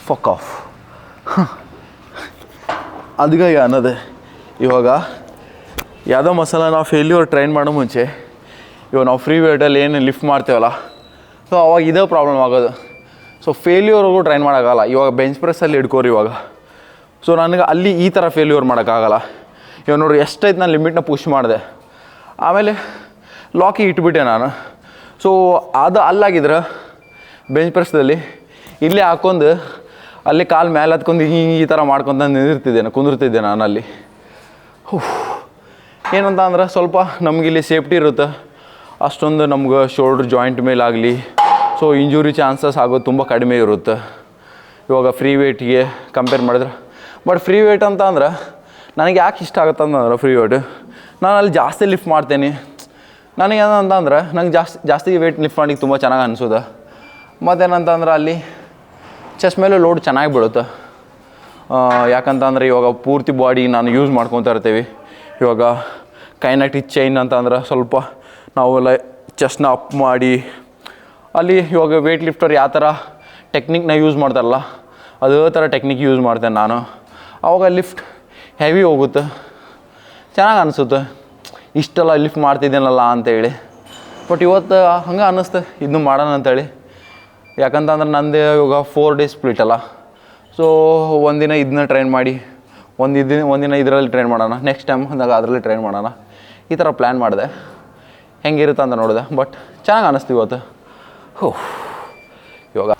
Fuck of. ಅದಕ್ಕೆ ಅನ್ನೋದೆ ಇವಾಗ ಯಾವುದೋ ಮಸಾಲ ನಾವು ಫೇಲ್ಯೂರ್ ಟ್ರೈನ್ ಮಾಡೋ ಮುಂಚೆ ಇವಾಗ ನಾವು ಫ್ರೀ ವೇಟಲ್ಲಿ ಏನು ಲಿಫ್ಟ್ ಮಾಡ್ತೇವಲ್ಲ, ಸೊ ಅವಾಗ ಇದೇ ಪ್ರಾಬ್ಲಮ್ ಆಗೋದು. ಸೊ ಫೇಲ್ಯೂರ್ಗೂ ಟ್ರೈನ್ ಮಾಡೋಕ್ಕಾಗಲ್ಲ. ಇವಾಗ ಬೆಂಚ್ ಪ್ರೆಸ್ಸಲ್ಲಿ ಹಿಡ್ಕೋರಿ ಇವಾಗ. ಸೊ ನನಗೆ ಅಲ್ಲಿ ಈ ಥರ ಫೇಲ್ಯೂರ್ ಮಾಡೋಕ್ಕಾಗಲ್ಲ. ಇವಾಗ ನೋಡ್ರಿ ಎಷ್ಟೈತೆ ನಾನು ಲಿಮಿಟ್ನ ಪುಷ್ ಮಾಡಿದೆ, ಆಮೇಲೆ ಲಾಕಿಗೆ ಇಟ್ಬಿಟ್ಟೆ ನಾನು. ಸೊ ಅದು ಅಲ್ಲಾಗಿದ್ರೆ ಬೆಂಚ್ ಪ್ರೆಸ್ದಲ್ಲಿ ಇಲ್ಲೇ ಹಾಕ್ಕೊಂಡು ಅಲ್ಲಿ ಕಾಲು ಮೇಲೆ ಹತ್ಕೊಂಡು ಈ ಥರ ಮಾಡ್ಕೊತ ಕುಂದಿರ್ತಿದ್ದೆ ನಾನು ಅಲ್ಲಿ. ಏನಂತ ಅಂದ್ರೆ ಸ್ವಲ್ಪ ನಮಗಿಲ್ಲಿ ಸೇಫ್ಟಿ ಇರುತ್ತೆ, ಅಷ್ಟೊಂದು ನಮ್ಗೆ ಶೋಲ್ಡ್ರ್ ಜಾಯಿಂಟ್ ಮೇಲಾಗಲಿ ಸೊ ಇಂಜುರಿ ಚಾನ್ಸಸ್ ಆಗೋದು ತುಂಬ ಕಡಿಮೆ ಇರುತ್ತೆ ಇವಾಗ ಫ್ರೀ ವೇಟಿಗೆ ಕಂಪೇರ್ ಮಾಡಿದ್ರೆ. ಬಟ್ ಫ್ರೀ ವೇಟ್ ಅಂತ ಅಂದ್ರೆ ನನಗೆ ಯಾಕೆ ಇಷ್ಟ ಆಗುತ್ತೆ ಅಂತಂದ್ರೆ ಫ್ರೀ ವೇಟ್ ನಾನು ಅಲ್ಲಿ ಜಾಸ್ತಿ ಲಿಫ್ಟ್ ಮಾಡ್ತೇನೆ. ನನಗೆ ಏನಂತಂದ್ರೆ ನಂಗೆ ಜಾಸ್ತಿ ವೇಟ್ ಲಿಫ್ಟ್ ಮಾಡಿಗೆ ತುಂಬ ಚೆನ್ನಾಗಿ ಅನಿಸೋದು. ಮತ್ತೇನಂತಂದ್ರೆ ಅಲ್ಲಿ ಚೆಸ್ಟ್ ಮೇಲೆ ಲೋಡ್ ಚೆನ್ನಾಗಿ ಬೀಳುತ್ತೆ. ಯಾಕಂತಂದರೆ ಇವಾಗ ಪೂರ್ತಿ ಬಾಡಿ ನಾನು ಯೂಸ್ ಮಾಡ್ಕೊತಾ ಇರ್ತೀವಿ. ಇವಾಗ ಕೈನೆಟಿಕ್ ಚೈನ್ ಅಂತಂದ್ರೆ ಸ್ವಲ್ಪ ನಾವು ಚೆಸ್ಟ್ನ ಅಪ್ ಮಾಡಿ ಅಲ್ಲಿ ಇವಾಗ ವೇಟ್ ಲಿಫ್ಟರ್ ಯಾವ ಥರ ಟೆಕ್ನಿಕ್ನ ಯೂಸ್ ಮಾಡ್ತಾರಲ್ಲ ಅದೇ ಥರ ಟೆಕ್ನಿಕ್ ಯೂಸ್ ಮಾಡ್ತೇನೆ ನಾನು. ಆವಾಗ ಲಿಫ್ಟ್ ಹೆವಿ ಹೋಗುತ್ತೆ, ಚೆನ್ನಾಗಿ ಅನಿಸುತ್ತೆ ಇಷ್ಟೆಲ್ಲ ಲಿಫ್ಟ್ ಮಾಡ್ತಿದ್ದೇನಲ್ಲ ಅಂತೇಳಿ. ಬಟ್ ಇವತ್ತು ಹಂಗೆ ಅನ್ನಿಸ್ತೆ ಇದನ್ನು ಮಾಡೋಣ ಅಂತೇಳಿ. ಯಾಕಂತಂದ್ರೆ ನಂದು ಇವಾಗ 4 ಡೇಸ್ ಸ್ಪ್ಲಿಟ್ ಅಲ್ಲ. ಸೊ ಒಂದಿನ ಇದನ್ನ ಟ್ರೈನ್ ಮಾಡಿ ಒಂದಿನ ಇದರಲ್ಲಿ ಟ್ರೈನ್ ಮಾಡೋಣ, ನೆಕ್ಸ್ಟ್ ಟೈಮ್ ಅಂದಾಗ ಅದರಲ್ಲಿ ಟ್ರೈನ್ ಮಾಡೋಣ, ಈ ಥರ ಪ್ಲ್ಯಾನ್ ಮಾಡಿದೆ. ಹೆಂಗಿರುತ್ತೆ ಅಂತ ನೋಡಿದೆ. ಬಟ್ ಚೆನ್ನಾಗಿ ಅನ್ನಿಸ್ತು ಇವತ್ತು. ಇವಾಗ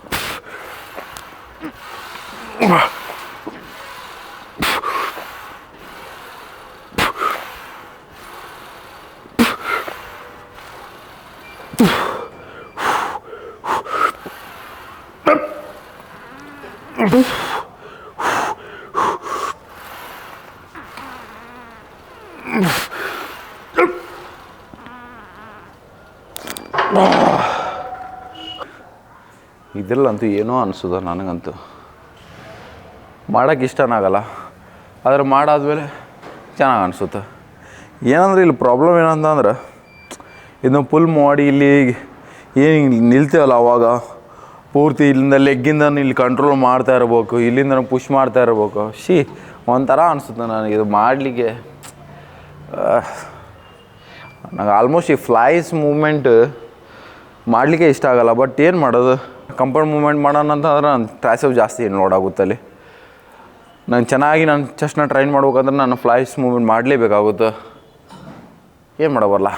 ಇದರಲ್ಲಂತೂ ಏನೋ ಅನಿಸೋದು ನನಗಂತೂ. ಮಾಡೋಕ್ಕೆ ಇಷ್ಟನಾಗಲ್ಲ, ಆದರೆ ಮಾಡಾದ್ಮೇಲೆ ಚೆನ್ನಾಗಿ ಅನಿಸುತ್ತೆ. ಏನಂದ್ರೆ ಇಲ್ಲಿ ಪ್ರಾಬ್ಲಮ್ ಏನಂತಂದ್ರೆ ಇದನ್ನ ಫುಲ್ ಮಾಡಿ ಇಲ್ಲಿ ಏನು ನಿಲ್ತೇವಲ್ಲ ಅವಾಗ ಪೂರ್ತಿ ಇಲ್ಲಿಂದ ಲೆಗ್ಗಿಂದ ಇಲ್ಲಿ ಕಂಟ್ರೋಲ್ ಮಾಡ್ತಾ ಇರ್ಬೇಕು, ಇಲ್ಲಿಂದ ಪುಷ್ ಮಾಡ್ತಾ ಇರ್ಬೇಕು. ಒಂಥರ ಅನಿಸುತ್ತೆ ನನಗೆ ಇದು ಮಾಡಲಿಕ್ಕೆ. ನನಗೆ ಆಲ್ಮೋಸ್ಟ್ ಈ ಫ್ಲೈಸ್ ಮೂಮೆಂಟ್ ಮಾಡಲಿಕ್ಕೆ ಇಷ್ಟ ಆಗೋಲ್ಲ. ಬಟ್ ಏನು ಮಾಡೋದು, ಕಂಪೌಂಡ್ ಮೂಮೆಂಟ್ ಮಾಡೋಣ ಅಂತಂದ್ರೆ ನಾನು ಟ್ರೈಸೆಪ್ ಜಾಸ್ತಿ ನೋಡಾಗುತ್ತೆ ಅಲ್ಲಿ. ನಾನು ಚೆನ್ನಾಗಿ ನಾನು ಚೆಸ್ಟ್ನ ಟ್ರೈನ್ ಮಾಡ್ಬೇಕಂದ್ರೆ ನಾನು ಫ್ಲೈಸ್ ಮೂಮೆಂಟ್ ಮಾಡಲೇಬೇಕಾಗುತ್ತೆ. ಏನು ಮಾಡೋಬಲ್ಲ.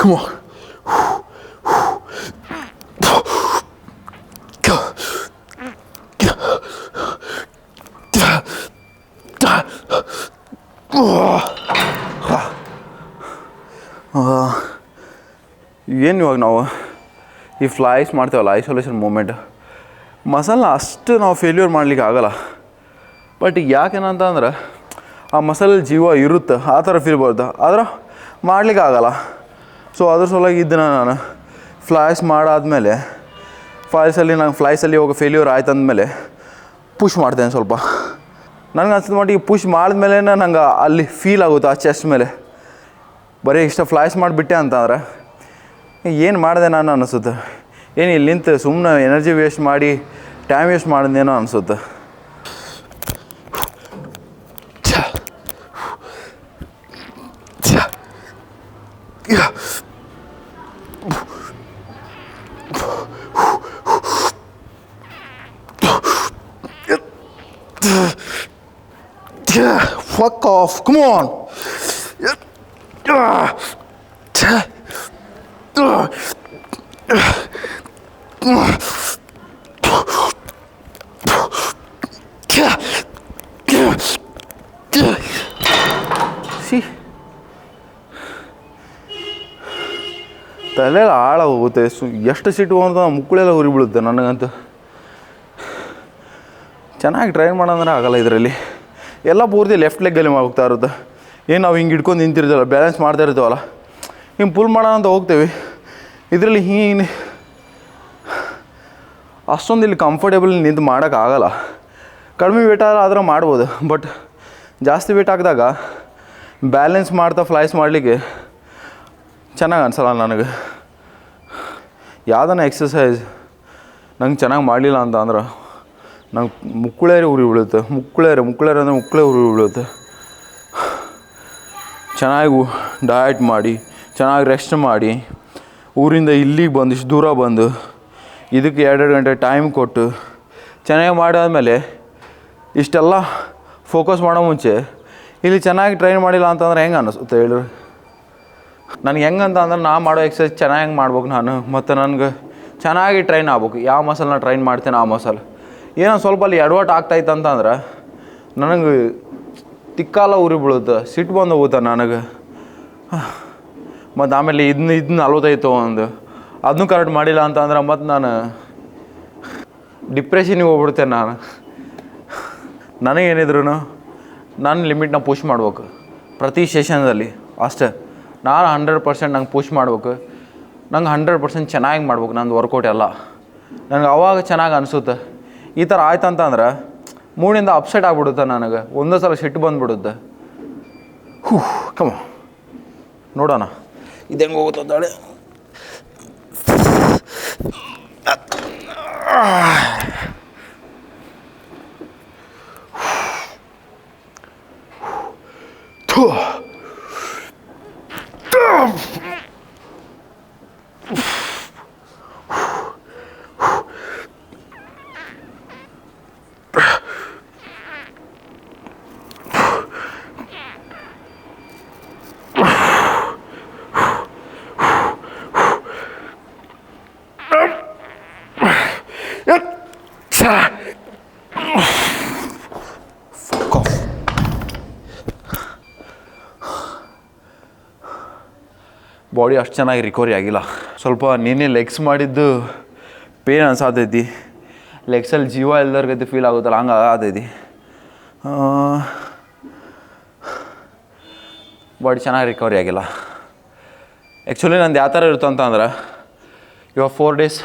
Come on. ಏನು ಇವಾಗ ನಾವು ಈ ಫ್ಲೈಸ್ ಮಾಡ್ತೇವಲ್ಲ ಐಸೋಲೇಷನ್ ಮೂಮೆಂಟ್ ಮಸಲ್ನ ಅಷ್ಟು ನಾವು ಫೇಲ್ಯೂರ್ ಮಾಡ್ಲಿಕ್ಕೆ ಆಗೋಲ್ಲ. ಬಟ್ ಯಾಕೆನಂತ ಅಂದ್ರೆ ಆ ಮಸಲಲ್ಲಿ ಜೀವ ಇರುತ್ತೆ, ಆ ಥರ ಫೀಲ್ ಬರುತ್ತೆ, ಆದ್ರೆ ಮಾಡ್ಲಿಕ್ಕೆ ಆಗೋಲ್ಲ. ಸೊ ಅದ್ರ ಸಲುವಾಗಿ ಇದನ್ನು ನಾನು ಫ್ಲೈಸ್ ಮಾಡಾದಮೇಲೆ ಫ್ಲೈಸಲ್ಲಿ ಹೋಗೋ ಫೇಲ್ಯೂರ್ ಆಯ್ತು ಅಂದಮೇಲೆ ಪುಷ್ ಮಾಡ್ತೇನೆ ಸ್ವಲ್ಪ. ನನಗೆ ಅನ್ಸಿದ ಮಟ್ಟಿಗೆ ಪುಷ್ ಮಾಡಿದ್ಮೇಲೆ ನಂಗೆ ಅಲ್ಲಿ ಫೀಲ್ ಆಗುತ್ತೆ ಆ ಚೆಸ್ಟ್ ಮೇಲೆ. ಬರೀ ಇಷ್ಟ ಫ್ಲೈಸ್ ಮಾಡಿಬಿಟ್ಟೆ ಅಂತಂದ್ರೆ ಏನು ಮಾಡಿದೆ ನಾನು ಅನಿಸುತ್ತೆ. ಏನು ಇಲ್ಲಿ ನಿಂತು ಸುಮ್ಮನೆ ಎನರ್ಜಿ ವೇಸ್ಟ್ ಮಾಡಿ ಟೈಮ್ ವೇಸ್ಟ್ ಮಾಡಿದ್ನೇನೋ ಅನಿಸುತ್ತೆ. Fuck off. Come on. See? ತಲೆಲ್ಲ ಆಳ ಹೋಗುತ್ತೆ. ಎಷ್ಟು ಸಿಟ್ಟು ಅಂತ ಮುಕ್ಕಳೆಲ್ಲ ಉರಿ ಬೀಳುತ್ತೆ ನನಗಂತೂ. ಚೆನ್ನಾಗಿ ಟ್ರೈನ್ ಮಾಡೋಂದ್ರೆ ಆಗಲ್ಲ ಇದರಲ್ಲಿ. ಎಲ್ಲ ಪೂರ್ತಿ ಲೆಫ್ಟ್ ಲೆಗ್ಗಲ್ಲಿ ಹೋಗ್ತಾ ಇರುತ್ತೆ. ಏನು ನಾವು ಹಿಂಗೆ ಹಿಡ್ಕೊಂಡು ನಿಂತಿರ್ತೀವಲ್ಲ, ಬ್ಯಾಲೆನ್ಸ್ ಮಾಡ್ತಾ ಇರ್ತೀವಲ್ಲ, ಹಿಂಗೆ ಪುಲ್ ಮಾಡೋಣ ಅಂತ ಹೋಗ್ತೇವೆ. ಇದರಲ್ಲಿ ಹಿಂಗೆ ಅಷ್ಟೊಂದು ಇಲ್ಲಿ ಕಂಫರ್ಟೇಬಲ್ ನಿಂತು ಮಾಡೋಕ್ಕಾಗಲ್ಲ. ಕಡಿಮೆ ವೇಟ್ ಆದ್ರೆ ಮಾಡ್ಬೋದು, ಬಟ್ ಜಾಸ್ತಿ ವೇಟ್ ಹಾಕಿದಾಗ ಬ್ಯಾಲೆನ್ಸ್ ಮಾಡ್ತಾ ಫ್ಲೈಸ್ ಮಾಡಲಿಕ್ಕೆ ಚೆನ್ನಾಗಿ ಅನಿಸಲ್ಲ ನನಗೆ. ಯಾವುದನ್ನ ಎಕ್ಸಸೈಸ್ ನಂಗೆ ಚೆನ್ನಾಗಿ ಮಾಡಲಿಲ್ಲ ಅಂತ ಅಂದ್ರೆ ನಂಗೆ ಮುಕ್ಕಳೇರಿ ಉರಿ ಬೀಳುತ್ತೆ. ಮುಕ್ಕಳೇರಿ ಅಂದರೆ ಮುಕ್ಕಳೇ ಉರಿ ಬೀಳುತ್ತೆ. ಚೆನ್ನಾಗಿ ಡಯಟ್ ಮಾಡಿ, ಚೆನ್ನಾಗಿ ರೆಸ್ಟ್ ಮಾಡಿ, ಊರಿಂದ ಇಲ್ಲಿಗೆ ಬಂದು ಇಷ್ಟು ದೂರ ಬಂದು ಇದಕ್ಕೆ 2 ಗಂಟೆ ಟೈಮ್ ಕೊಟ್ಟು ಚೆನ್ನಾಗಿ ಮಾಡಾದ್ಮೇಲೆ ಇಷ್ಟೆಲ್ಲ ಫೋಕಸ್ ಮಾಡೋ ಮುಂಚೆ ಇಲ್ಲಿ ಚೆನ್ನಾಗಿ ಟ್ರೈನ್ ಮಾಡಿಲ್ಲ ಅಂತಂದ್ರೆ ಹೆಂಗೆ ಅನ್ನಿಸುತ್ತೆ ಹೇಳ್ರಿ? ನನಗೆ ಹೆಂಗಂತ ಅಂದ್ರೆ ನಾ ಮಾಡೋ ಎಕ್ಸಸೈಸ್ ಚೆನ್ನಾಗಿ ಮಾಡ್ಬೇಕು ನಾನು, ಮತ್ತು ನನಗೆ ಚೆನ್ನಾಗಿ ಟ್ರೈನ್ ಆಗ್ಬೇಕು. ಯಾವ ಮಸಲ್ನ ಟ್ರೈನ್ ಮಾಡ್ತೇನೆ ಆ ಮಸಲ್ ಏನೋ ಸ್ವಲ್ಪ ಅಲ್ಲಿ ಎಡವಟ್ಟು ಆಗ್ತಾಯಿತ್ತು ಅಂತಂದ್ರೆ ನನಗೆ ತಿಕ್ಕಾಲ ಉರಿ ಬೀಳುತ್ತೆ, ಸಿಟ್ಟು ಬಂದು ಹೋಗುತ್ತೆ ನನಗೆ. ಮತ್ತು ಆಮೇಲೆ ಇದನ್ನ 45 ಒಂದು ಅದನ್ನೂ ಕರೆಕ್ಟ್ ಮಾಡಿಲ್ಲ ಅಂತಂದ್ರೆ ಮತ್ತು ನಾನು ಡಿಪ್ರೆಷನಿಗೆ ಹೋಗ್ಬಿಡ್ತೇನೆ. ನನಗೇನಿದ್ರು ನನ್ನ ಲಿಮಿಟ್ನ ಪುಷ್ ಮಾಡ್ಬೇಕು ಪ್ರತಿ ಸೆಷನ್ದಲ್ಲಿ ಅಷ್ಟೇ. ನಾನು 100% ನಂಗೆ ಪುಷ್ ಮಾಡ್ಬೇಕು. ನಂಗೆ 100% ಚೆನ್ನಾಗಿ ಮಾಡ್ಬೇಕು ನಂದು ವರ್ಕೌಟ್ ಎಲ್ಲ. ನನಗೆ ಅವಾಗ ಚೆನ್ನಾಗಿ ಅನಿಸುತ್ತೆ. ಈ ಥರ ಆಯ್ತಂತಂದ್ರೆ ಮೂಡಿಂದ ಅಪ್ಸೆಟ್ ಆಗಿಬಿಡುತ್ತೆ ನನಗೆ. ಒಂದೇ ಸಲ ಸಿಟ್ಟು ಬಂದುಬಿಡುತ್ತೆ. ಕಮ ನೋಡೋಣ ಇದು ಹೆಂಗೆ ಹೋಗುತ್ತಂತಾಳೆ. ಬಾಡಿ ಅಷ್ಟು ಚೆನ್ನಾಗಿ ರಿಕವರಿ ಆಗಿಲ್ಲ. ಸ್ವಲ್ಪ ನಿನ್ನೆ ಲೆಗ್ಸ್ ಮಾಡಿದ್ದು ಪೇನ್ ಅನ್ಸಾತೈತಿ. ಲೆಗ್ಸಲ್ಲಿ ಜೀವ ಎಲ್ಲರಿಗೈತಿ ಫೀಲ್ ಆಗುತ್ತಲ್ಲ, ಹಂಗೆ ಆಗತೈತಿ. ಬಾಡಿ ಚೆನ್ನಾಗಿ ರಿಕವರಿ ಆಗಿಲ್ಲ. ಆ್ಯಕ್ಚುಲಿ ನಂದು ಯಾವ ಥರ ಇರುತ್ತೆ ಅಂತಂದ್ರೆ, ಇವಾಗ 4 ಡೇಸ್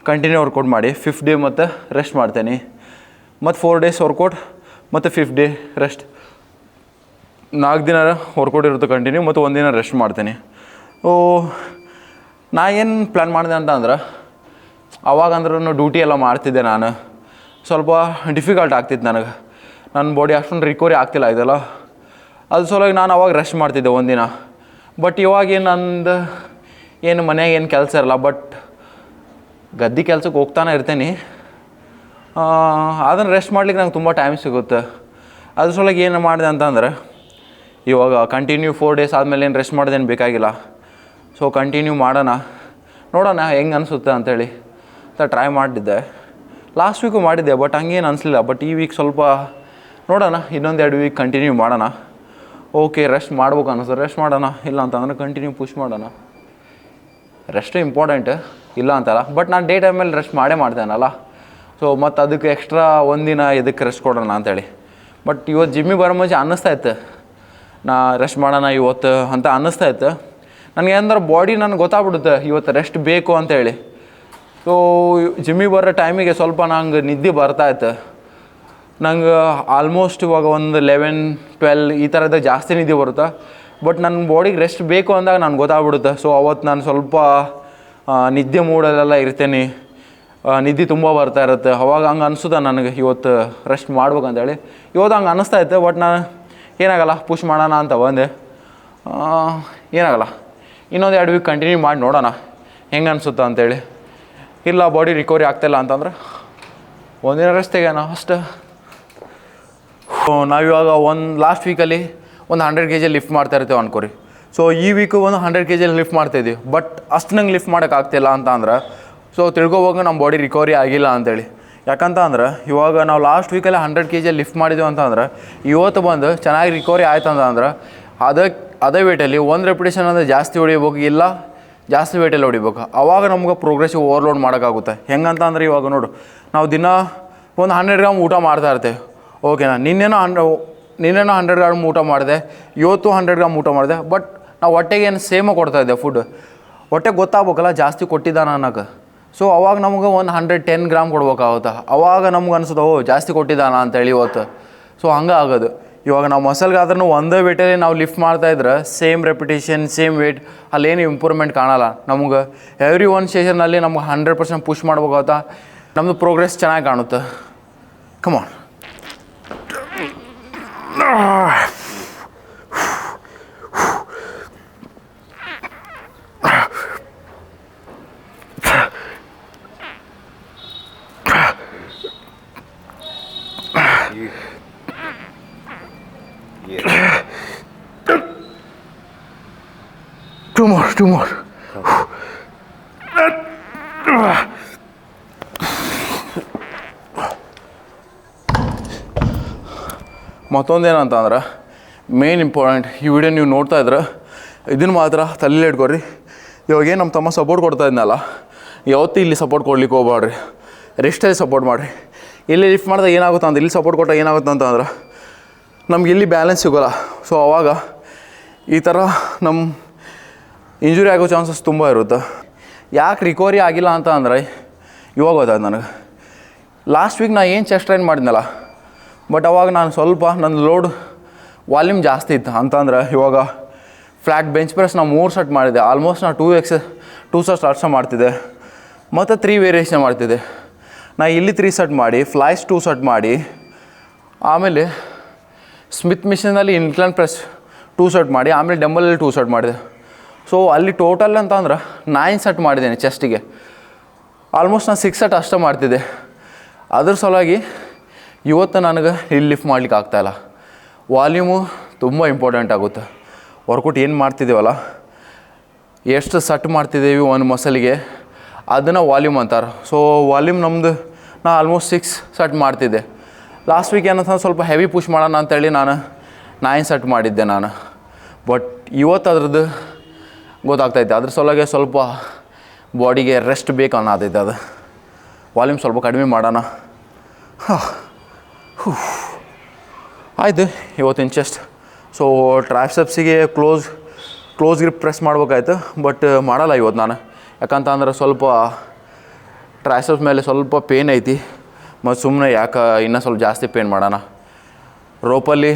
ಕಂಟಿನ್ಯೂ ವರ್ಕೌಟ್ ಮಾಡಿ 5th ಡೇ ಮತ್ತು ರೆಸ್ಟ್ ಮಾಡ್ತೇನೆ. ಮತ್ತು 4 ಡೇಸ್ ವರ್ಕೌಟ್ ಮತ್ತು 5th ಡೇ ರೆಸ್ಟ್. 4 ದಿನ ವರ್ಕೌಟ್ ಇರುತ್ತೆ ಕಂಟಿನ್ಯೂ, ಮತ್ತು 1 ದಿನ ರೆಸ್ಟ್ ಮಾಡ್ತೇನೆ. ನಾ ಏನು ಪ್ಲ್ಯಾನ್ ಮಾಡಿದೆ ಅಂತ ಅಂದ್ರೆ, ಅವಾಗಂದ್ರೂ ಡ್ಯೂಟಿ ಎಲ್ಲ ಮಾಡ್ತಿದ್ದೆ ನಾನು. ಸ್ವಲ್ಪ ಡಿಫಿಕಲ್ಟ್ ಆಗ್ತಿತ್ತು ನನಗೆ. ನನ್ನ ಬಾಡಿ ಅಷ್ಟೊಂದು ರಿಕವರಿ ಆಗ್ತಿಲ್ಲ ಇದೆಲ್ಲ. ಅದು ಸಲುವಾಗಿ ನಾನು ಅವಾಗ ರೆಸ್ಟ್ ಮಾಡ್ತಿದ್ದೆ 1 ದಿನ. ಬಟ್ ಇವಾಗೇನು ನಂದು ಏನು ಮನೆಯಾಗ ಏನು ಕೆಲಸ ಇರಲ್ಲ, ಬಟ್ ಗದ್ದೆ ಕೆಲಸಕ್ಕೆ ಹೋಗ್ತಾನೆ ಇರ್ತೀನಿ. ಅದನ್ನು ರೆಸ್ಟ್ ಮಾಡ್ಲಿಕ್ಕೆ ನಂಗೆ ತುಂಬ ಟೈಮ್ ಸಿಗುತ್ತೆ. ಅದ್ರ ಸಲುವಾಗಿ ಏನು ಮಾಡಿದೆ ಅಂತಂದ್ರೆ, ಇವಾಗ ಕಂಟಿನ್ಯೂ 4 ಡೇಸ್ ಆದಮೇಲೆ ಏನು ರೆಸ್ಟ್ ಮಾಡೋದೇನು ಬೇಕಾಗಿಲ್ಲ. ಸೊ ಕಂಟಿನ್ಯೂ ಮಾಡೋಣ, ನೋಡೋಣ ಹೆಂಗೆ ಅನಿಸುತ್ತೆ ಅಂಥೇಳಿ ಟ್ರೈ ಮಾಡಿದ್ದೆ. ಲಾಸ್ಟ್ ವೀಕು ಮಾಡಿದ್ದೆ, ಬಟ್ ಹಂಗೇನು ಅನಿಸ್ಲಿಲ್ಲ. ಬಟ್ ಈ ವೀಕ್ ಸ್ವಲ್ಪ ನೋಡೋಣ, ಇನ್ನೊಂದು 2 ವೀಕ್ ಕಂಟಿನ್ಯೂ ಮಾಡೋಣ. ಓಕೆ ರೆಸ್ಟ್ ಮಾಡ್ಬೇಕು ಅನ್ನಿಸ್ತದೆ, ರೆಸ್ಟ್ ಮಾಡೋಣ. ಇಲ್ಲ ಅಂತಂದ್ರೆ ಕಂಟಿನ್ಯೂ ಪುಷ್ ಮಾಡೋಣ. ರೆಸ್ಟು ಇಂಪಾರ್ಟೆಂಟ್ ಇಲ್ಲ ಅಂತಲ್ಲ, ಬಟ್ ನಾನು ಡೇ ಟೈಮಲ್ಲಿ ರೆಸ್ಟ್ ಮಾಡ್ತೇನಲ್ಲ. ಸೊ ಮತ್ತು ಅದಕ್ಕೆ ಎಕ್ಸ್ಟ್ರಾ 1 ದಿನ ಇದಕ್ಕೆ ರೆಸ್ಟ್ ಕೊಡೋಣ ಅಂಥೇಳಿ. ಬಟ್ ಇವತ್ತು ಜಿಮ್ಮಿಗೆ ಬರೋ ಮುಂಚೆ ಅನ್ನಿಸ್ತಾಯಿತ್ತು, ನಾ ರೆಸ್ಟ್ ಮಾಡೋಣ ಇವತ್ತು ಅಂತ ಅನ್ನಿಸ್ತಾಯಿತ್ತು ನನಗೆ. ಅಂದ್ರೆ ಬಾಡಿ ನನಗೆ ಗೊತ್ತಾಗ್ಬಿಡುತ್ತೆ ಇವತ್ತು ರೆಸ್ಟ್ ಬೇಕು ಅಂತೇಳಿ. ಸೊ ಜಿಮ್ಮಿಗೆ ಬರೋ ಟೈಮಿಗೆ ಸ್ವಲ್ಪ ನಂಗೆ ನಿದ್ದೆ ಬರ್ತಾಯಿತ್ತು. ನಂಗೆ ಆಲ್ಮೋಸ್ಟ್ ಇವಾಗ ಒಂದು 11-12 ಈ ಥರದ ಜಾಸ್ತಿ ನಿದ್ದೆ ಬರುತ್ತೆ. ಬಟ್ ನನ್ನ ಬಾಡಿಗೆ ರೆಸ್ಟ್ ಬೇಕು ಅಂದಾಗ ನನಗೆ ಗೊತ್ತಾಗ್ಬಿಡುತ್ತೆ. ಸೊ ಅವತ್ತು ನಾನು ಸ್ವಲ್ಪ ನಿದ್ದೆ ಮೂಡಲ್ಲೆಲ್ಲ ಇರ್ತೇನೆ, ನಿದ್ದೆ ತುಂಬ ಬರ್ತಾ ಇರುತ್ತೆ. ಅವಾಗ ಹಂಗೆ ಅನಿಸುತ್ತೆ ನನಗೆ ಇವತ್ತು ರೆಸ್ಟ್ ಮಾಡ್ಬೇಕಂತೇಳಿ. ಇವತ್ತು ಹಂಗೆ ಅನ್ನಿಸ್ತಾಯಿತ್ತು, ಬಟ್ ನಾನು ಏನಾಗಲ್ಲ ಪುಷ್ ಮಾಡೋಣ ಅಂತ ಬಂದೆ. ಏನಾಗಲ್ಲ, ಇನ್ನೊಂದು 2 ವೀಕ್ ಕಂಟಿನ್ಯೂ ಮಾಡಿ ನೋಡೋಣ ಹೆಂಗೆ ಅನಿಸುತ್ತಾ ಅಂತೇಳಿ. ಇಲ್ಲ ಬಾಡಿ ರಿಕವರಿ ಆಗ್ತಾಯಿಲ್ಲ ಅಂತಂದ್ರೆ ಒಂದಿನ ರೆಸ್ಟ್ ತೆಗೋಣ ಅಷ್ಟು. ನಾವಿವಾಗ ಲಾಸ್ಟ್ ವೀಕಲ್ಲಿ ಒಂದು 100 kg ಲಿಫ್ಟ್ ಮಾಡ್ತಾ ಇರ್ತೀವಿ ಅನ್ಕೋರಿ. ಸೊ ಈ ವೀಕು ಒಂದು 100 kg ಲಿಫ್ಟ್ ಮಾಡ್ತಾಯಿದ್ದೀವಿ. ಬಟ್ ಅಷ್ಟು ನಂಗೆ ಲಿಫ್ಟ್ ಮಾಡೋಕ್ಕಾಗ್ತಿಲ್ಲ ಅಂತ ಅಂದ್ರೆ ಸೊ ತಿಳ್ಕೊವಾಗ ನಮ್ಮ ಬಾಡಿ ರಿಕವರಿ ಆಗಿಲ್ಲ ಅಂತೇಳಿ. ಯಾಕಂತ ಅಂದ್ರೆ ಇವಾಗ ನಾವು ಲಾಸ್ಟ್ ವೀಕಲ್ಲಿ 100 kg ಲಿಫ್ಟ್ ಮಾಡಿದ್ದೀವಿ ಅಂತಂದ್ರೆ ಇವತ್ತು ಬಂದು ಚೆನ್ನಾಗಿ ರಿಕವರಿ ಆಯ್ತು ಅಂತಂದ್ರೆ ಅದೇ ವೇಟಲ್ಲಿ 1 ರೆಪಿಟೇಷನ್ ಅಂದರೆ ಜಾಸ್ತಿ ಹೊಡಿಬೇಕು, ಇಲ್ಲ ಜಾಸ್ತಿ ವೇಟಲ್ಲಿ ಹೊಡಿಬೇಕು. ಆವಾಗ ನಮ್ಗೆ ಪ್ರೋಗ್ರೆಸಿವ್ ಓವರ್ಲೋಡ್ ಮಾಡೋಕ್ಕಾಗುತ್ತೆ. ಹೆಂಗಂತ ಅಂದ್ರೆ ಇವಾಗ ನೋಡು, ನಾವು ದಿನ ಒಂದು 100 ಗ್ರಾಮ್ ಊಟ ಮಾಡ್ತಾ ಇರ್ತೇವೆ. ಓಕೆನಾ, ನಿನ್ನೆನೋ 100 ಗ್ರಾಮ್ ಊಟ ಮಾಡಿದೆ, ಇವತ್ತು 100 ಗ್ರಾಮ್ ಊಟ ಮಾಡಿದೆ. ಬಟ್ ನಾವು ಹೊಟ್ಟೆಗೆ ಏನು ಸೇಮ ಕೊಡ್ತಾಯಿದ್ದೆ ಫುಡ್, ಹೊಟ್ಟೆಗೆ ಗೊತ್ತಾಗ್ಬೇಕಲ್ಲ ಜಾಸ್ತಿ ಕೊಟ್ಟಿದ್ದಾನ ಅನ್ನೋಕೆ. ಸೊ ಅವಾಗ ನಮ್ಗೆ ಒಂದು 110 ಗ್ರಾಮ್ ಕೊಡ್ಬೇಕಾಗುತ್ತೆ. ಅವಾಗ ನಮ್ಗೆ ಅನ್ಸುತ್ತೆ ಓ ಜಾಸ್ತಿ ಕೊಟ್ಟಿದ್ದಾನ ಅಂತೇಳಿ ಇವತ್ತು. ಸೊ ಹಂಗೆ ಆಗೋದು. ಇವಾಗ ನಾವು ಮಸಲ್ಗಾದ್ರೂ ಒಂದೇ ವೇಟಲ್ಲಿ ನಾವು ಲಿಫ್ಟ್ ಮಾಡ್ತಾಯಿದ್ರೆ ಸೇಮ್ ರೆಪಿಟೇಷನ್ ಸೇಮ್ ವೇಟ್ ಅಲ್ಲೇನು ಇಂಪ್ರೂವ್ಮೆಂಟ್ ಕಾಣಲ್ಲ ನಮ್ಗೆ. ಎವ್ರಿ ಒಂದು ಸೆಷನ್ನಲ್ಲಿ ನಮ್ಗೆ 100% ಪುಷ್ ಮಾಡ್ಬೇಕಾಗುತ್ತೆ. ನಮ್ಮದು ಪ್ರೋಗ್ರೆಸ್ ಚೆನ್ನಾಗಿ ಕಾಣುತ್ತೆ. ಕಮಾನ್. Two more. ಮತ್ತೊಂದೇನಂತಂದ್ರೆ ಮೇನ್ ಇಂಪಾರ್ಟೆಂಟ್, ಈ ವಿಡಿಯೋ ನೀವು ನೋಡ್ತಾ ಇದ್ರೆ ಇದನ್ನು ಮಾತ್ರ ತಲೆಯಲ್ಲಿ ಇಟ್ಕೊರಿ. ಇವಾಗೇನು ನಮ್ಮ ತಮ್ಮ ಸಪೋರ್ಟ್ ಕೊಡ್ತಾ ಇದ್ನಲ್ಲ, ಯಾವತ್ತೂ ಇಲ್ಲಿ ಸಪೋರ್ಟ್ ಕೊಡ್ಲಿಕ್ಕೆ ಹೋಗ್ಬೇಡ್ರಿ, ರೆಸ್ಟಲ್ಲಿ ಸಪೋರ್ಟ್ ಮಾಡಿರಿ. ಇಲ್ಲಿ ಲಿಫ್ಟ್ ಮಾಡಿದಾಗ ಏನಾಗುತ್ತೆ ಅಂತ, ಇಲ್ಲಿ ಸಪೋರ್ಟ್ ಕೊಟ್ಟಾಗ ಏನಾಗುತ್ತೆ ಅಂತಂದ್ರೆ ನಮ್ಗೆ ಇಲ್ಲಿ ಬ್ಯಾಲೆನ್ಸ್ ಸಿಗೋಲ್ಲ. ಸೊ ಆವಾಗ ಈ ಥರ ನಮ್ಮ ಇಂಜುರಿ ಆಗೋ ಚಾನ್ಸಸ್ ತುಂಬ ಇರುತ್ತೆ. ಯಾಕೆ ರಿಕವರಿ ಆಗಿಲ್ಲ ಅಂತ ಅಂದರೆ ಇವಾಗ ಗೊತ್ತಾಯ್ತು ನನಗೆ. ಲಾಸ್ಟ್ ವೀಕ್ ನಾನು ಏನು ಚೆಸ್ಟ್ ಟ್ರೈನ್ ಮಾಡಿದ್ನಲ್ಲ, ಬಟ್ ಅವಾಗ ನಾನು ಸ್ವಲ್ಪ ನನ್ನ ಲೋಡ್ ವಾಲ್ಯೂಮ್ ಜಾಸ್ತಿ ಇತ್ತು. ಅಂತಂದ್ರೆ ಇವಾಗ ಫ್ಲ್ಯಾಟ್ ಬೆಂಚ್ ಪ್ರೆಸ್ ನಾವು 3 ಸೆಟ್ ಮಾಡಿದ್ದೆ. ಆಲ್ಮೋಸ್ಟ್ ನಾನು 2 ಸೆಟ್ಸ್ ಅರ್ಸ ಮಾಡ್ತಿದ್ದೆ, ಮತ್ತು 3 ವೇರಿಯೇಷನ್ ಮಾಡ್ತಿದ್ದೆ. ನಾನು ಇಲ್ಲಿ 3 ಸೆಟ್ ಮಾಡಿ, ಫ್ಲೈಸ್ 2 ಸೆಟ್ ಮಾಡಿ, ಆಮೇಲೆ ಸ್ಮಿತ್ ಮಿಷನಲ್ಲಿ ಇನ್ಕ್ಲೈನ್ ಪ್ರೆಸ್ 2 ಸೆಟ್ ಮಾಡಿ, ಆಮೇಲೆ ಡಂಬಲಲ್ಲಿ 2 ಸೆಟ್ ಮಾಡಿದೆ. ಸೊ ಅಲ್ಲಿ ಟೋಟಲ್ ಅಂತ ಅಂದ್ರೆ 9 ಸೆಟ್ ಮಾಡಿದ್ದೇನೆ ಚೆಸ್ಟಿಗೆ. ಆಲ್ಮೋಸ್ಟ್ ನಾನು 6 ಸೆಟ್ ಅಷ್ಟೇ ಮಾಡ್ತಿದ್ದೆ. ಅದ್ರ ಸಲುವಾಗಿ ಇವತ್ತು ನನಗೆ ಇಲ್ಲಿ ಲಿಫ್ಟ್ ಮಾಡ್ಲಿಕ್ಕೆ ಆಗ್ತಾಯಿಲ್ಲ. ವಾಲ್ಯೂಮು ತುಂಬ ಇಂಪಾರ್ಟೆಂಟ್ ಆಗುತ್ತೆ. ವರ್ಕೌಟ್ ಏನು ಮಾಡ್ತಿದ್ದೀವಲ್ಲ, ಎಷ್ಟು ಸೆಟ್ ಮಾಡ್ತಿದ್ದೀವಿ ಒಂದು ಮಸಲಿಗೆ, ಅದನ್ನು ವಾಲ್ಯೂಮ್ ಅಂತಾರೆ. ಸೊ ವಾಲ್ಯೂಮ್ ನಮ್ಮದು ನಾನು ಆಲ್ಮೋಸ್ಟ್ 6 ಸೆಟ್ ಮಾಡ್ತಿದ್ದೆ. ಲಾಸ್ಟ್ ವೀಕ್ ಏನಂತ ಸ್ವಲ್ಪ ಹೆವಿ ಪುಷ್ ಮಾಡೋಣ ಅಂತೇಳಿ ನಾನು 9 ಸೆಟ್ ಮಾಡಿದ್ದೆ ನಾನು. ಬಟ್ ಇವತ್ತು ಅದ್ರದ್ದು ಗೊತ್ತಾಗ್ತೈತೆ. ಅದ್ರ ಸಲುವಾಗಿ ಸ್ವಲ್ಪ ಬಾಡಿಗೆ ರೆಸ್ಟ್ ಬೇಕು ಅನ್ನೋದೈತೆ. ಅದು ವಾಲ್ಯೂಮ್ ಸ್ವಲ್ಪ ಕಡಿಮೆ ಮಾಡೋಣ. ಆಯಿತು ಇವತ್ತಿನ ಚೆಸ್ಟ್. ಸೊ ಟ್ರೈಸೆಪ್ಸಿಗೆ ಕ್ಲೋಸ್ ಗ್ರಿಪ್ ಪ್ರೆಸ್ ಮಾಡ್ಬೇಕಾಯ್ತು, ಬಟ್ ಮಾಡಲ್ಲ ಇವತ್ತು ನಾನು. ಯಾಕಂತ ಅಂದ್ರೆ ಸ್ವಲ್ಪ ಟ್ರೈಸೆಪ್ಸ್ ಮೇಲೆ ಸ್ವಲ್ಪ ಪೇನ್ ಐತಿ, ಮತ್ತು ಸುಮ್ಮನೆ ಯಾಕೆ ಇನ್ನೂ ಸ್ವಲ್ಪ ಜಾಸ್ತಿ ಪೇನ್ ಮಾಡೋಣ. ರೋಪಲ್ಲಿ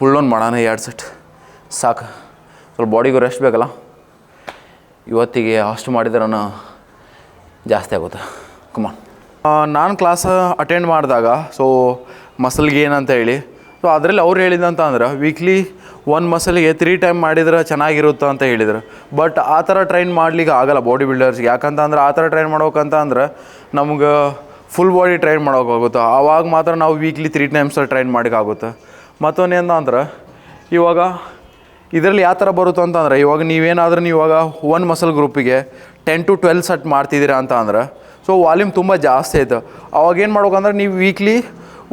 ಪುಲ್ ಡೌನ್ ಮಾಡೋಣ 2 ಸೆಟ್ ಸಾಕು. ಸ್ವಲ್ಪ ಬಾಡಿಗೂ ರೆಸ್ಟ್ ಬೇಕಲ್ಲ. ಇವತ್ತಿಗೆ ಅಷ್ಟು ಮಾಡಿದ್ರೆ ಜಾಸ್ತಿ ಆಗುತ್ತೆ. ಕಮಾನ್. ನಾನು ಕ್ಲಾಸ್ ಅಟೆಂಡ್ ಮಾಡಿದಾಗ ಸೊ ಮಸಲ್ ಗೇನ್ ಅಂತ ಹೇಳಿ, ಸೊ ಅದರಲ್ಲಿ ಅವ್ರು ಹೇಳಿದಂತ ಅಂದ್ರೆ ವೀಕ್ಲಿ 1 ಮಸಲಿಗೆ 3 ಟೈಮ್ ಮಾಡಿದ್ರೆ ಚೆನ್ನಾಗಿರುತ್ತೆ ಅಂತ ಹೇಳಿದರು. ಬಟ್ ಆ ಥರ ಟ್ರೈನ್ ಮಾಡ್ಲಿಕ್ಕೆ ಆಗಲ್ಲ ಬಾಡಿ ಬಿಲ್ಡರ್ಸ್ಗೆ. ಯಾಕಂತ ಅಂದ್ರೆ ಆ ಥರ ಟ್ರೈನ್ ಮಾಡ್ಬೇಕಂತ ಅಂದ್ರೆ ನಮ್ಗೆ ಫುಲ್ ಬಾಡಿ ಟ್ರೈನ್ ಮಾಡೋಕ್ಕಾಗುತ್ತೆ. ಆವಾಗ ಮಾತ್ರ ನಾವು ವೀಕ್ಲಿ 3 ಟೈಮ್ಸ್ ಟ್ರೈನ್ ಮಾಡೋಕ್ಕಾಗುತ್ತೆ. ಮತ್ತೊಂದೇನು ಅಂದ್ರೆ ಇವಾಗ ಇದರಲ್ಲಿ ಯಾವ ಥರ ಬರುತ್ತೆ ಅಂತಂದ್ರೆ, ಇವಾಗ ನೀವೇನಾದ್ರೂ ಇವಾಗ 1 ಮಸಲ್ ಗ್ರೂಪಿಗೆ 10 to 12 ಸೆಟ್ ಮಾಡ್ತಿದ್ದೀರಾ ಅಂತ ಅಂದ್ರೆ ಸೊ ವಾಲ್ಯೂಮ್ ತುಂಬ ಜಾಸ್ತಿ ಆಯಿತು. ಅವಾಗೇನು ಮಾಡ್ಬೇಕಂದ್ರೆ ನೀವು ವೀಕ್ಲಿ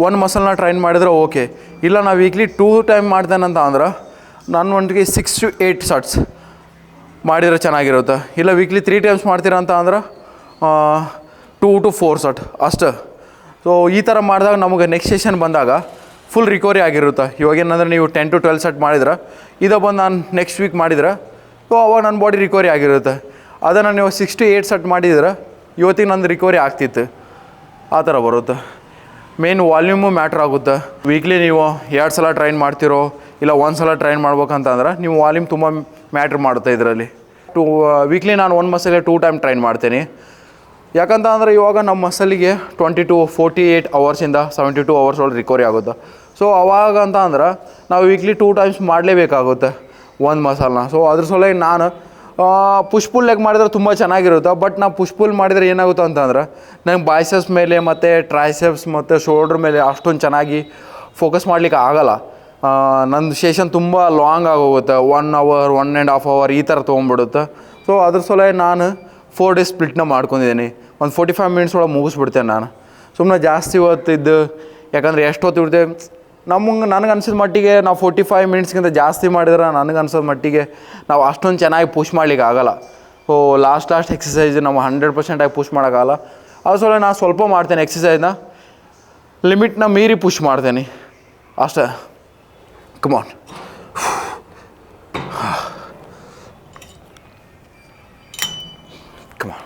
1 ಮಸಲ್ನ ಟ್ರೈನ್ ಮಾಡಿದ್ರೆ ಓಕೆ. ಇಲ್ಲ ನಾವು ವೀಕ್ಲಿ 2 ಟೈಮ್ ಮಾಡ್ತೇನಂತ ಅಂದ್ರೆ ನಾನು ಒಂದಿಗೆ 6 to 8 ಸೆಟ್ಸ್ ಮಾಡಿದರೆ ಚೆನ್ನಾಗಿರುತ್ತೆ. ಇಲ್ಲ ವೀಕ್ಲಿ 3 ಟೈಮ್ಸ್ ಮಾಡ್ತೀರಾ ಅಂತ ಅಂದ್ರೆ 2 to 4 ಸೆಟ್ ಅಷ್ಟು. ಸೊ ಈ ಥರ ಮಾಡಿದಾಗ ನಮಗೆ ನೆಕ್ಸ್ಟ್ ಸೆಷನ್ ಬಂದಾಗ ಫುಲ್ ರಿಕವರಿ ಆಗಿರುತ್ತೆ. ಇವಾಗ ಏನಂದ್ರೆ ನೀವು 10 to 12 ಸೆಟ್ ಮಾಡಿದ್ರೆ ಇದು ಬಂದು ನಾನು ನೆಕ್ಸ್ಟ್ ವೀಕ್ ಮಾಡಿದ್ರೆ ಸೊ ಅವಾಗ ನನ್ನ ಬಾಡಿ ರಿಕವರಿ ಆಗಿರುತ್ತೆ. ಅದನ್ನು ನೀವು 6 to 8 ಸೆಟ್ ಮಾಡಿದ್ರೆ ಇವತ್ತಿಗೆ ನಂದು ರಿಕವರಿ ಆಗ್ತಿತ್ತು. ಆ ಥರ ಬರುತ್ತೆ. ಮೇನ್ ವಾಲ್ಯೂಮು ಮ್ಯಾಟ್ರ್ ಆಗುತ್ತೆ. ವೀಕ್ಲಿ ನೀವು 2 ಸಲ ಟ್ರೈನ್ ಮಾಡ್ತಿರೋ ಇಲ್ಲ 1 ಸಲ ಟ್ರೈನ್ ಮಾಡ್ಬೇಕಂತಂದ್ರೆ ನೀವು ವಾಲ್ಯೂಮ್ ತುಂಬ ಮ್ಯಾಟ್ರ್ ಮಾಡುತ್ತೆ ಇದರಲ್ಲಿ. ವೀಕ್ಲಿ ನಾನು 1 ಮಸಲಿಗೆ 2 ಟೈಮ್ ಟ್ರೈನ್ ಮಾಡ್ತೀನಿ. ಯಾಕಂತ ಅಂದರೆ ಇವಾಗ ನಮ್ಮ ಮಸಲಿಗೆ 20 to 48 ಅವರ್ಸಿಂದ 72 ಅವರ್ಸ್ ಒಳಗೆ ರಿಕವರಿ ಆಗುತ್ತೆ. ಸೊ ಅವಾಗ ಅಂತ ಅಂದ್ರೆ ನಾವು ವೀಕ್ಲಿ 2 ಟೈಮ್ಸ್ ಮಾಡಲೇಬೇಕಾಗುತ್ತೆ 1 ಮಸಲ್ನ. ಸೊ ಅದ್ರ ಸಲುವಾಗಿ ನಾನು ಪುಷ್ ಪುಲ್ ಲೆಗ್ ಮಾಡಿದ್ರೆ ತುಂಬ ಚೆನ್ನಾಗಿರುತ್ತೆ. ಬಟ್ ನಾವು ಪುಷ್ ಪುಲ್ ಮಾಡಿದರೆ ಏನಾಗುತ್ತೆ ಅಂತಂದ್ರೆ ನಂಗೆ ಬೈಸೆಪ್ಸ್ ಮೇಲೆ ಮತ್ತು ಟ್ರೈಸೆಪ್ಸ್ ಮತ್ತು ಶೋಲ್ಡ್ರ್ ಮೇಲೆ ಅಷ್ಟೊಂದು ಚೆನ್ನಾಗಿ ಫೋಕಸ್ ಮಾಡಲಿಕ್ಕೆ ಆಗೋಲ್ಲ. ನನ್ನ ಸೆಷನ್ ತುಂಬ ಲಾಂಗ್ ಆಗೋಗುತ್ತೆ, 1 ಅವರ್ 1.5 ಅವರ್ ಈ ಥರ ತೊಗೊಂಡ್ಬಿಡುತ್ತೆ. ಸೊ ಅದ್ರ ಸಲ ನಾನು 4 ಡೇಸ್ ಸ್ಪ್ಲಿಟ್ನ ಮಾಡ್ಕೊಂಡಿದ್ದೀನಿ. ಒಂದು 45 ಮಿನಿಟ್ಸ್ ಒಳಗೆ ಮುಗಿಸ್ಬಿಡ್ತೇನೆ ನಾನು. ಸುಮ್ಮನೆ ಜಾಸ್ತಿ ಹೊತ್ತಿದ್ದು, ಯಾಕಂದರೆ ಎಷ್ಟು ಹೊತ್ತು ಇಡ್ತೇವೆ ನನಗೆ ಅನ್ಸಿದ ಮಟ್ಟಿಗೆ ನಾವು 45 ಮಿನಿಟ್ಸ್ಗಿಂತ ಜಾಸ್ತಿ ಮಾಡಿದ್ರೆ ನನಗೆ ಅನ್ಸೋದು ಮಟ್ಟಿಗೆ ನಾವು ಅಷ್ಟೊಂದು ಚೆನ್ನಾಗಿ ಪುಷ್ ಮಾಡ್ಲಿಕ್ಕೆ ಆಗೋಲ್ಲ. ಸೊ ಲಾಸ್ಟ್ ಎಕ್ಸಸೈಸ್ ನಾವು 100% ಆಗಿ ಪುಷ್ ಮಾಡೋಕ್ಕಾಗಲ್ಲ. ಅದ್ರ ಸಲ ನಾನು ಸ್ವಲ್ಪ ಮಾಡ್ತೇನೆ ಎಕ್ಸಸೈಸ್ನ, ಲಿಮಿಟ್ನ ಮೀರಿ ಪುಷ್ ಮಾಡ್ತೇನೆ ಅಷ್ಟೇ. ಕಮಾನ್. ಕಮಾನ್.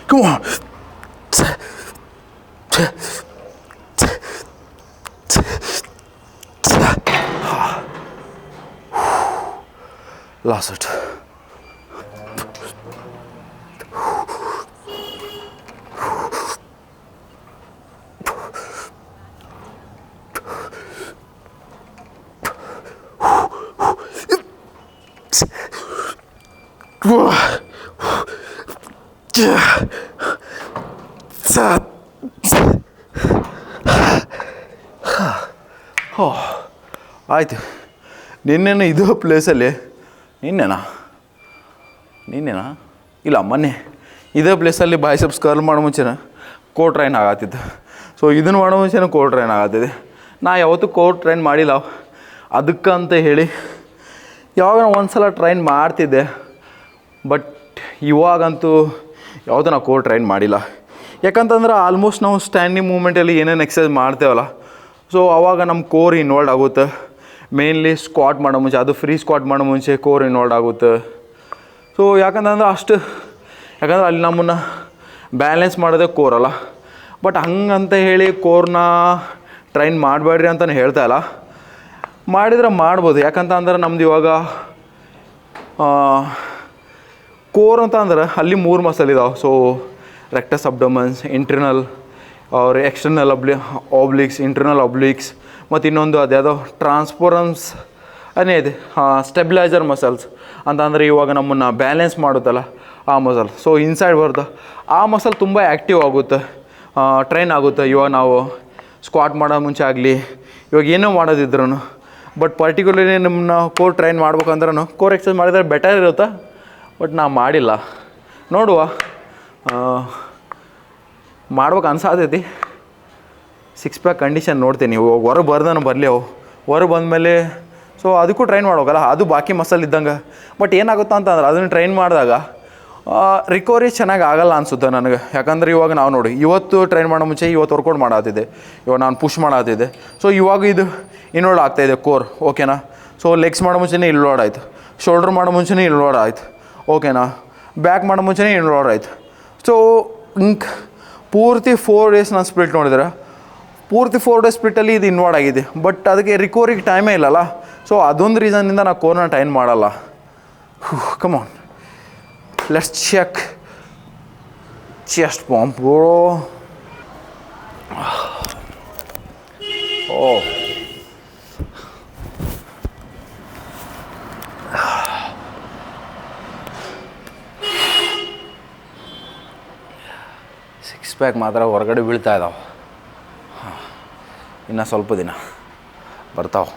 Come on. Lost it. ಆಯಿತು. ನಿನ್ನೆನ ಇದು ಪ್ಲೇಸಲ್ಲಿ ನಿನ್ನೆನಾ ಇಲ್ಲ ಮೊನ್ನೆ ಇದೇ ಪ್ಲೇಸಲ್ಲಿ ಬೈಸೆಪ್ಸ್ ಕರ್ಲ್ ಮಾಡೋ ಮುಂಚೆನ ಕೋರ್ ಟ್ರೈನ್ ಆಗತ್ತಿತ್ತು. ಸೊ ಇದನ್ನು ಮಾಡೋ ಮುಂಚೆನೂ ಕೋರ್ ಟ್ರೈನ್ ಆಗತ್ತಿದೆ. ನಾ ಯಾವತ್ತೂ ಕೋರ್ ಟ್ರೈನ್ ಮಾಡಿಲ್ಲ. ಅದಕ್ಕಂತ ಹೇಳಿ ಯಾವಾಗ ಒಂದು ಸಲ ಟ್ರೈನ್ ಮಾಡ್ತಿದ್ದೆ, ಬಟ್ ಇವಾಗಂತೂ ಯಾವುದೂ ನಾವು ಕೋರ್ ಟ್ರೈನ್ ಮಾಡಿಲ್ಲ. ಯಾಕಂತಂದ್ರೆ ಆಲ್ಮೋಸ್ಟ್ ನಾವು ಸ್ಟ್ಯಾಂಡಿಂಗ್ ಮೂಮೆಂಟಲ್ಲಿ ಏನೇನು ಎಕ್ಸಸೈಸ್ ಮಾಡ್ತೇವಲ್ಲ, ಸೊ ಆವಾಗ ನಮ್ಮ ಕೋರ್ ಇನ್ವಾಲ್ವ್ ಆಗುತ್ತೆ. ಮೇನ್ಲಿ ಸ್ಕ್ವಾಟ್ ಮಾಡೋ ಮುಂಚೆ, ಅದು ಫ್ರೀ ಸ್ಕ್ವಾಟ್ ಮಾಡೋ ಮುಂಚೆ ಕೋರ್ ಇನ್ವಾಲ್ವ್ ಆಗುತ್ತೆ. ಸೊ ಯಾಕಂತಂದ್ರೆ ಯಾಕಂದ್ರೆ ಅಲ್ಲಿ ನಮ್ಮನ್ನು ಬ್ಯಾಲೆನ್ಸ್ ಮಾಡೋದೇ ಕೋರ್ ಅಲ್ಲ. ಬಟ್ ಹಂಗಂತ ಹೇಳಿ ಕೋರ್ನ ಟ್ರೈನ್ ಮಾಡಬೇಡ್ರಿ ಅಂತಲೇ ಹೇಳ್ತಾ ಇಲ್ಲ, ಮಾಡಿದರೆ ಮಾಡ್ಬೋದು. ಯಾಕಂತಂದ್ರೆ ನಮ್ದು ಇವಾಗ ಕೋರ್ ಅಂತ ಅಂದ್ರೆ ಅಲ್ಲಿ 3 ಮಸಲ್ ಇದಾವೆ. ಸೊ ರೆಕ್ಟಸ್ ಅಬ್ಡಮನ್ಸ್, ಇಂಟರ್ನಲ್ ಅವ್ರ ಎಕ್ಸ್ಟರ್ನಲ್ ಆಬ್ಲಿಕ್ಸ್, ಇಂಟರ್ನಲ್ ಆಬ್ಲಿಕ್ಸ್, ಮತ್ತು ಇನ್ನೊಂದು ಅದ್ಯಾವುದೋ ಟ್ರಾನ್ಸ್ಫೋರಮ್ಸ್ ಅನ್ನೇ ಇದೆ, ಸ್ಟೆಬಿಲೈಸರ್ ಮಸಲ್ಸ್ ಅಂತಂದರೆ ಇವಾಗ ನಮ್ಮನ್ನು ಬ್ಯಾಲೆನ್ಸ್ ಮಾಡುತ್ತಲ್ಲ ಆ ಮಸಲ್. ಸೊ ಇನ್ಸೈಡ್ ಬರುತ್ತೆ ಆ ಮಸಲ್ ತುಂಬ ಆ್ಯಕ್ಟಿವ್ ಆಗುತ್ತೆ, ಟ್ರೈನ್ ಆಗುತ್ತೆ. ಇವಾಗ ನಾವು ಸ್ಕ್ವಾಟ್ ಮಾಡೋ ಮುಂಚೆ ಆಗಲಿ, ಇವಾಗ ಏನೋ ಮಾಡೋದಿದ್ರು. ಬಟ್ ಪರ್ಟಿಕ್ಯುಲರ್ಲಿ ನಮ್ಮನ್ನ ಕೋರ್ ಟ್ರೈನ್ ಮಾಡ್ಬೇಕಂದ್ರೂ ಕೋರ್ ಎಕ್ಸಸೈಸ್ ಮಾಡಿದರೆ ಬೆಟರ್ ಇರುತ್ತೆ. ಬಟ್ ನಾವು ಮಾಡಿಲ್ಲ, ನೋಡುವ, ಮಾಡ್ಬೇಕು ಅನ್ಸಾತೈತಿ. 6 ಪ್ಯಾಕ್ ಕಂಡೀಷನ್ ನೋಡ್ತೀನಿ. ಹೊರಗೆ ಬರ್ದಾನು ಬರಲಿ, ಅವು ಹೊರಗೆ ಬಂದಮೇಲೆ ಸೊ ಅದಕ್ಕೂ ಟ್ರೈನ್ ಮಾಡ್ಬೇಕಲ್ಲ, ಅದು ಬಾಕಿ ಮಸಲ್ ಇದ್ದಂಗೆ. ಬಟ್ ಏನಾಗುತ್ತಾ ಅಂತಂದ್ರೆ ಅದನ್ನು ಟ್ರೈನ್ ಮಾಡಿದಾಗ ರಿಕವರಿ ಚೆನ್ನಾಗಿ ಆಗಲ್ಲ ಅನಿಸುತ್ತೆ ನನಗೆ. ಯಾಕಂದ್ರೆ ಇವಾಗ ನಾವು ನೋಡಿ, ಇವತ್ತು ಟ್ರೈನ್ ಮಾಡೋ ಮುಂಚೆ ಇವತ್ತು ವರ್ಕೌಟ್ ಮಾಡತ್ತಿದ್ದೆ, ಇವಾಗ ನಾನು ಪುಷ್ ಮಾಡತ್ತಿದ್ದೆ. ಸೊ ಇವಾಗ ಇದು ಇನ್ವಾಲ್ವ್ ಆಗ್ತಾಯಿದೆ ಕೋರ್, ಓಕೆನಾ. ಸೊ ಲೆಗ್ಸ್ ಮಾಡೋ ಮುಂಚೆನೇ ಇನ್ವಾಲ್ವ್ ಆಯಿತು, ಶೋಲ್ಡ್ರ್ ಮಾಡೋ ಮುಂಚೆನೇ ಇನ್ವಾಲ್ವ್ ಆಯಿತು, ಓಕೆನಾ. ಬ್ಯಾಕ್ ಮಾಡೋ ಮುಂಚೆನೇ ಇನ್ವಾಲ್ವ್ ಆಯಿತು. ಸೊ ಪೂರ್ತಿ 4 ಡೇಸ್ ನಾನು ಸ್ಪ್ಲಿಟ್ ನೋಡಿದ್ರೆ, ಪೂರ್ತಿ 4 ಡೇಸ್ ಸ್ಪ್ಲಿಟ್ಟಲ್ಲಿ ಇದು ಇನ್ವಾಲ್ವ್ ಆಗಿದೆ. ಬಟ್ ಅದಕ್ಕೆ ರಿಕವರಿಗೆ ಟೈಮೇ ಇಲ್ಲಲ್ಲ. ಸೊ ಅದೊಂದು ರೀಸನ್ನಿಂದ ನಾನು ಕೋರ್ನ ಟ್ರೈನ್ ಮಾಡಲ್ಲ. Come on, let's check chest pump. ಓ ಸಿಕ್ಸ್ ಪ್ಯಾಕ್ ಮಾತ್ರ ಹೊರಗಡೆ ಬೀಳ್ತಾ ಇದ್ದಾವೆ. ಇನ್ನು ಸ್ವಲ್ಪ ದಿನ ಬರ್ತಾವೆ.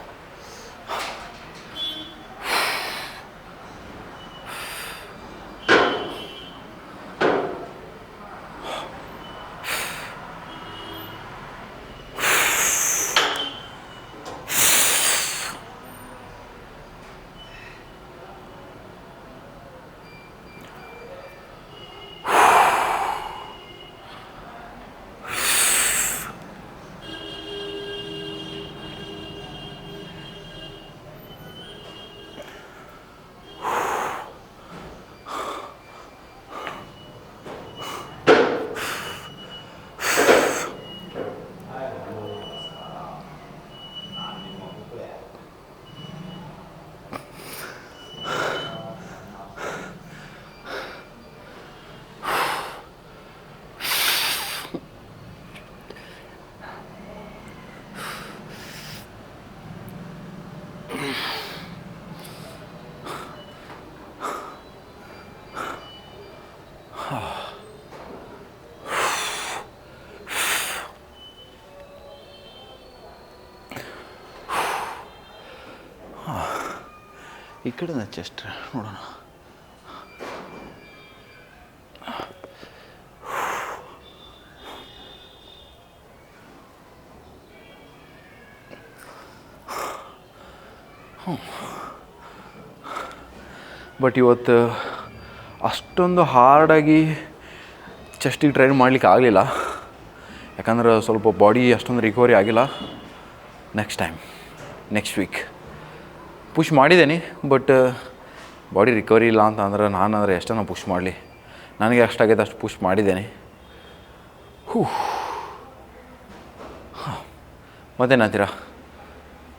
ಈ ಕಡೆ ಚೆಸ್ಟ್ ನೋಡೋಣ. ಬಟ್ ಇವತ್ತು ಅಷ್ಟೊಂದು ಹಾರ್ಡಾಗಿ ಚೆಸ್ಟಿಗೆ ಟ್ರೈನ್ ಮಾಡಲಿಕ್ಕೆ ಆಗಲಿಲ್ಲ, ಯಾಕಂದ್ರೆ ಸ್ವಲ್ಪ ಬಾಡಿ ಅಷ್ಟೊಂದು ರಿಕವರಿ ಆಗಿಲ್ಲ. ನೆಕ್ಸ್ಟ್ ವೀಕ್ ಪುಷ್ ಮಾಡಿದ್ದೇನೆ, ಬಟ್ ಬಾಡಿ ರಿಕವರಿ ಇಲ್ಲ ಅಂತ ಅಂದ್ರೆ ನಾನು ಎಷ್ಟನ್ನು ಪುಷ್ ಮಾಡಲಿ, ನನಗೆ ಅಷ್ಟಾಗೈತೆ ಅಷ್ಟು ಪುಷ್ ಮಾಡಿದ್ದೇನೆ. ಮತ್ತೇನಂತೀರಾ?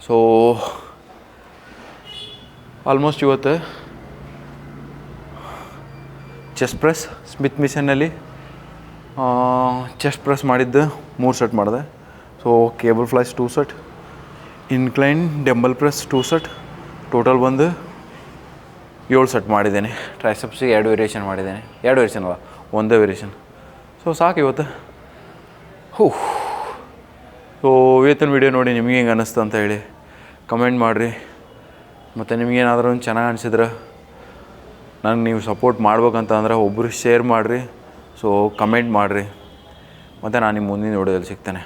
ಸೊ ಆಲ್ಮೋಸ್ಟ್ ಇವತ್ತು ಚೆಸ್ಟ್ ಪ್ರೆಸ್ ಸ್ಮಿತ್ ಮಿಷನ್ನಲ್ಲಿ ಚೆಸ್ಟ್ ಪ್ರೆಸ್ ಮಾಡಿದ್ದು 3 ಸೆಟ್ ಮಾಡಿದೆ. So cable flies 2 set, incline dumbbell press 2 set, total ಬಂದು 7 ಸೆಟ್ ಮಾಡಿದ್ದೇನೆ. ಟ್ರೈಸೆಪ್ಸಿಗೆ 2 ವೇರಿಯೇಷನ್ ಮಾಡಿದ್ದೇನೆ, 2 ವೇರಿಯೇಷನ್ ಅಲ್ಲ, ಒಂದೇ ವೇರಿಯೇಷನ್. ಸೊ ಸಾಕು ಇವತ್ತು. ಸೊ ಇವತ್ತಿನ ವೀಡಿಯೋ ನೋಡಿ ನಿಮಗೆ ಹೆಂಗೆ ಅನ್ನಿಸ್ತು ಅಂತ ಹೇಳಿ ಕಮೆಂಟ್ ಮಾಡಿರಿ. ಮತ್ತು ನಿಮಗೇನಾದ್ರೂ ಚೆನ್ನಾಗಿ ಅನಿಸಿದ್ರೆ ನನಗೆ ನೀವು ಸಪೋರ್ಟ್ ಮಾಡ್ಬೇಕಂತ ಅಂದ್ರೆ ಒಬ್ಬರು ಶೇರ್ ಮಾಡಿರಿ. ಸೊ ಕಮೆಂಟ್ ಮಾಡಿರಿ, ಮತ್ತು ನಾನು ನಿಮ್ಮ ಮುಂದಿನ ವಿಡಿಯೋದಲ್ಲಿ ಸಿಗ್ತೇನೆ.